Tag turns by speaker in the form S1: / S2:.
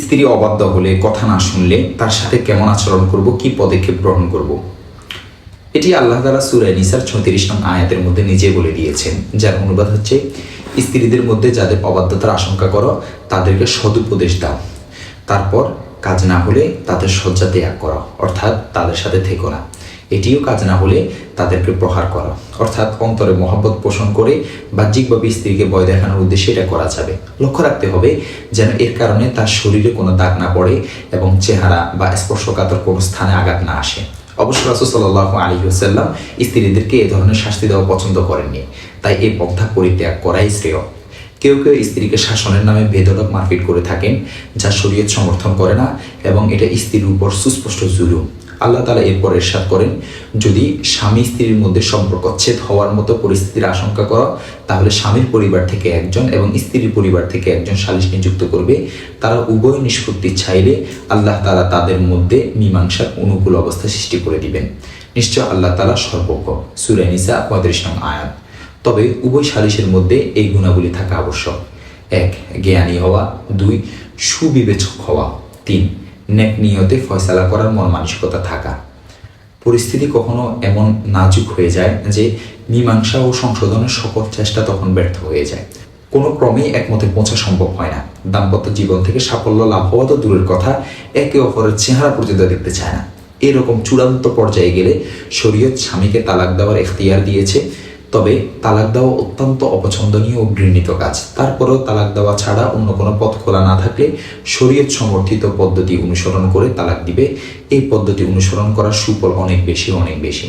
S1: স্ত্রী অবাধ্য হলে, কথা না শুনলে তার সাথে কেমন আচরণ করব, কি পদক্ষেপ গ্রহণ করব। এটি আল্লাহ তাআলা সূরা নিসার ৩৬ নং আয়াতের মধ্যে নিজে বলে দিয়েছেন, যার অনুবাদ হচ্ছে, স্ত্রীদের মধ্যে যাদের অবাধ্যতার আশঙ্কা করো তাদেরকে সদুপদেশ দাও, তারপর কাজ না হলে তাদের শয্যা ত্যাগ করো, অর্থাৎ তাদের সাথে থেকো না। এটিও কাজ না হলে তাদেরকে প্রহার করো, অর্থাৎ অন্তরে মহব্বত পোষণ করে বাহ্যিকভাবে স্ত্রীকে ভয় দেখানোর উদ্দেশ্যে এটা করা যাবে। লক্ষ্য রাখতে হবে যেন এর কারণে তার শরীরে কোনো দাগ না পড়ে এবং চেহারা বা স্পর্শকাতর কোনো স্থানে আঘাত না আসে। অবশ্য রাসূল সাল্লাল্লাহু আলাইহি ওয়াসাল্লাম স্ত্রীদেরকে এ ধরনের শাস্তি দেওয়া পছন্দ করেননি, তাই এই পন্থা পরিত্যাগ করাই শ্রেয়। কেউ কেউ স্ত্রীকে শাসনের নামে বেধড়ক মারপিট করে থাকেন, যা শরীয়ত সমর্থন করে না এবং এটা স্ত্রীর উপর সুস্পষ্ট জুলুম। আল্লাহ তাআলা এরপর ইরশাদ করেন, যদি স্বামী স্ত্রীর মধ্যে সম্পর্কচ্ছেদ হওয়ার মতো পরিস্থিতির আশঙ্কা করো, তাহলে স্বামীর পরিবার থেকে একজন এবং স্ত্রীর পরিবার থেকে একজন সালিস নিযুক্ত করবে। তারা উভয় নিষ্পত্তি চাইলে আল্লাহ তাআলা তাদের মধ্যে মীমাংসার অনুকূল অবস্থা সৃষ্টি করে দিবেন। নিশ্চয় আল্লাহ তাআলা সর্বজ্ঞ। সূরা নিসা ৩৫ নং আয়াত। তবে উভয় সালিসের মধ্যে এই গুণাবলী থাকা আবশ্যক: ১. জ্ঞানী হওয়া, ২. সুবিবেচক হওয়া, ৩. নেক নিয়তে ফয়সালা করার মন মানসিকতা থাকা। পরিস্থিতি কখনো এমন নাজুক হয়ে যায় যে মীমাংসা ও সংশোধনের সকল চেষ্টা তখন ব্যর্থ হয়ে যায়। কোনো ক্রমেই একমতে পৌঁছা সম্ভব হয় না। দাম্পত্য জীবন থেকে সাফল্য লাভ হওয়া তো দূরের কথা, একে অপরের চেহারা পর্যন্ত দেখতে চায় না। এরকম চূড়ান্ত পর্যায়ে গেলে শরীয়ত স্বামীকে তালাক দেওয়ার এখতিয়ার দিয়েছে। তবে তালাক দেওয়া অত্যন্ত অপছন্দনীয় ও ঘৃণিত কাজ। তারপরেও তালাক দেওয়া ছাড়া অন্য কোনো পথ খোলা না থাকলে শরীয়ত সমর্থিত পদ্ধতি অনুসরণ করে তালাক দিবে। এই পদ্ধতি অনুসরণ করার সুফল অনেক বেশি।